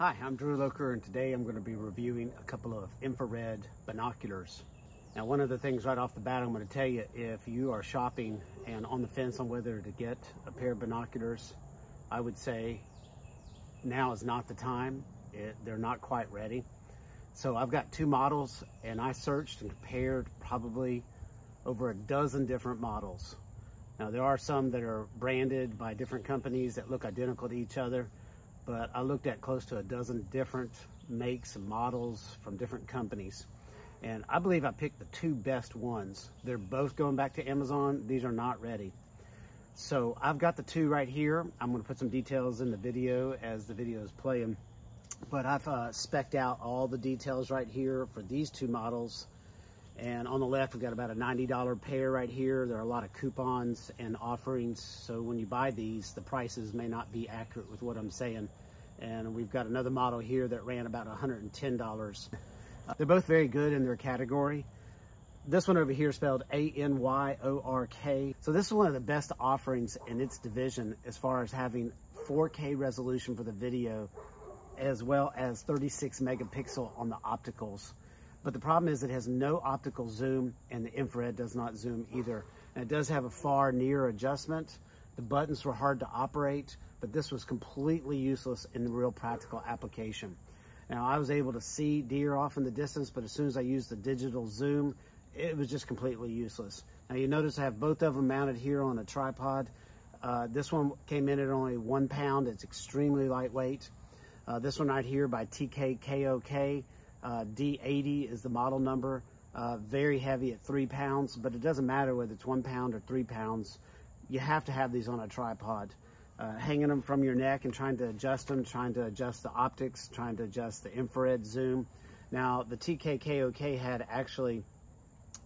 Hi, I'm Drew Loker, and today I'm going to be reviewing a couple of infrared binoculars. Now, one of the things right off the bat I'm going to tell you, if you are shopping and on the fence on whether to get a pair of binoculars, I would say now is not the time. They're not quite ready. So I've got two models, and I searched and compared probably over a dozen different models. Now, there are some that are branded by different companies that look identical to each other, but I looked at close to a dozen different makes and models from different companies. And I believe I picked the two best ones. They're both going back to Amazon. These are not ready. So I've got the two right here. I'm gonna put some details in the video as the video is playing. But I've spec'd out all the details right here for these two models. And on the left, we've got about a $90 pair right here. There are a lot of coupons and offerings. So when you buy these, the prices may not be accurate with what I'm saying. And we've got another model here that ran about $110. They're both very good in their category. This one over here is spelled A-N-Y-O-R-K. So this is one of the best offerings in its division as far as having 4K resolution for the video, as well as 36 megapixel on the opticals. But the problem is it has no optical zoom, and the infrared does not zoom either. And it does have a far near adjustment. The buttons were hard to operate, but this was completely useless in the real practical application. Now, I was able to see deer off in the distance, but as soon as I used the digital zoom, it was just completely useless. Now, you notice I have both of them mounted here on a tripod. This one came in at only 1 pound. It's extremely lightweight. This one right here by TKKOK. D80 is the model number. Very heavy at 3 pounds, but it doesn't matter whether it's 1 pound or 3 pounds. You have to have these on a tripod. Hanging them from your neck and trying to adjust them, trying to adjust the optics, trying to adjust the infrared zoom. Now, the TKKOK had actually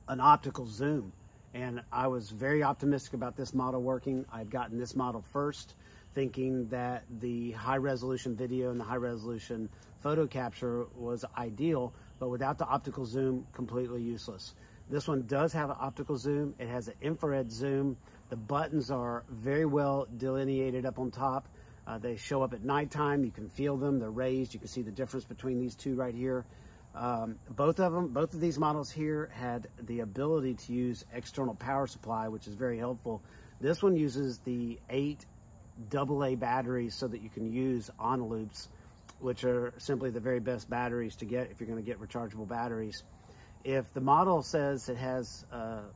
an optical zoom, and I was very optimistic about this model working. I'd gotten this model first, thinking that the high resolution video and the high resolution photo capture was ideal, but without the optical zoom, completely useless. This one does have an optical zoom. It has an infrared zoom. The buttons are very well delineated up on top. They show up at nighttime. You can feel them. They're raised. You can see the difference between these two right here. Both of these models here had the ability to use external power supply, which is very helpful. This one uses the 8 AA batteries so that you can use on loops, which are simply the very best batteries to get if you're going to get rechargeable batteries. If the model says it has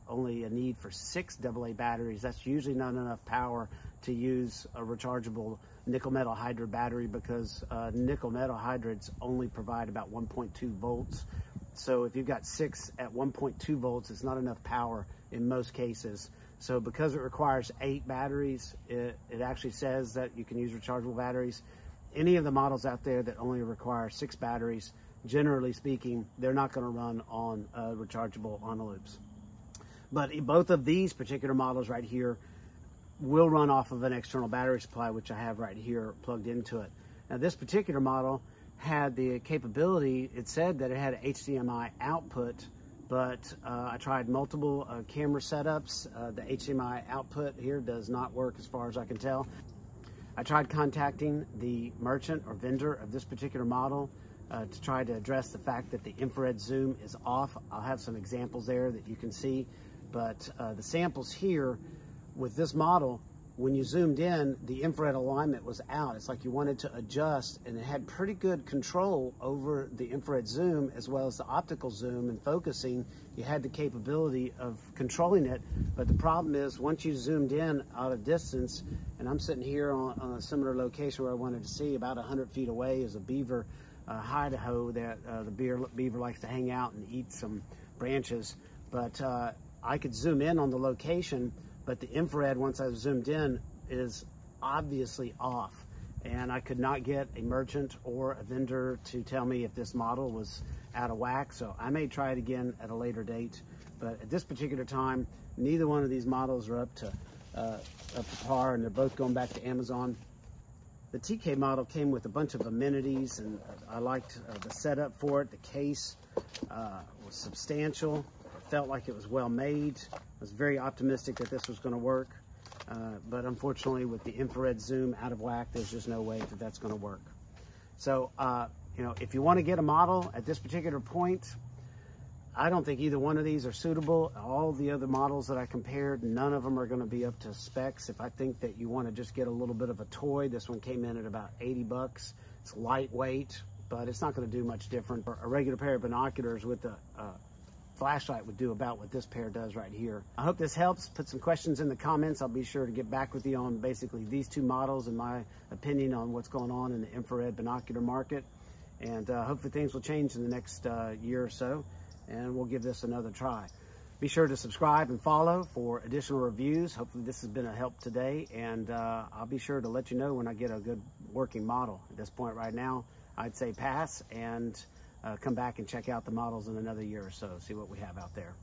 only a need for 6 AA batteries, that's usually not enough power to use a rechargeable nickel metal hydride battery, because nickel metal hydrides only provide about 1.2 volts. So if you've got 6 at 1.2 volts, it's not enough power in most cases. So because it requires 8 batteries, it actually says that you can use rechargeable batteries. Any of the models out there that only require 6 batteries, generally speaking, they're not going to run on rechargeable on loops. But both of these particular models right here will run off of an external battery supply, which I have right here plugged into it. Now, this particular model had the capability, it said that it had an HDMI output, but I tried multiple camera setups. The HDMI output here does not work as far as I can tell. I tried contacting the merchant or vendor of this particular model to try to address the fact that the infrared zoom is off. I'll have some examples there that you can see, but the samples here with this model, when you zoomed in, the infrared alignment was out. It's like you wanted to adjust, and it had pretty good control over the infrared zoom as well as the optical zoom and focusing. You had the capability of controlling it, but the problem is once you zoomed in out of distance, and I'm sitting here on a similar location where I wanted to see, about 100 feet away is a beaver hideout that the beaver likes to hang out and eat some branches. But I could zoom in on the location, but the infrared, once I zoomed in, is obviously off. And I could not get a merchant or a vendor to tell me if this model was out of whack. So I may try it again at a later date. But at this particular time, neither one of these models are up to par, and they're both going back to Amazon. The TK model came with a bunch of amenities, and I liked the setup for it. The case was substantial. It felt like it was well made. I was very optimistic that this was going to work. But unfortunately, with the infrared zoom out of whack, there's just no way that that's going to work. So, you know, if you want to get a model at this particular point, I don't think either one of these are suitable. All the other models that I compared, none of them are going to be up to specs. If I think that you want to just get a little bit of a toy, this one came in at about 80 bucks. It's lightweight, but it's not going to do much different. A regular pair of binoculars with a flashlight would do about what this pair does right here. I hope this helps. Put some questions in the comments. I'll be sure to get back with you on basically these two models and my opinion on what's going on in the infrared binocular market. And hopefully things will change in the next year or so, and we'll give this another try. Be sure to subscribe and follow for additional reviews. Hopefully this has been a help today, and I'll be sure to let you know when I get a good working model. At this point right now, I'd say pass and come back and check out the models in another year or so, see what we have out there.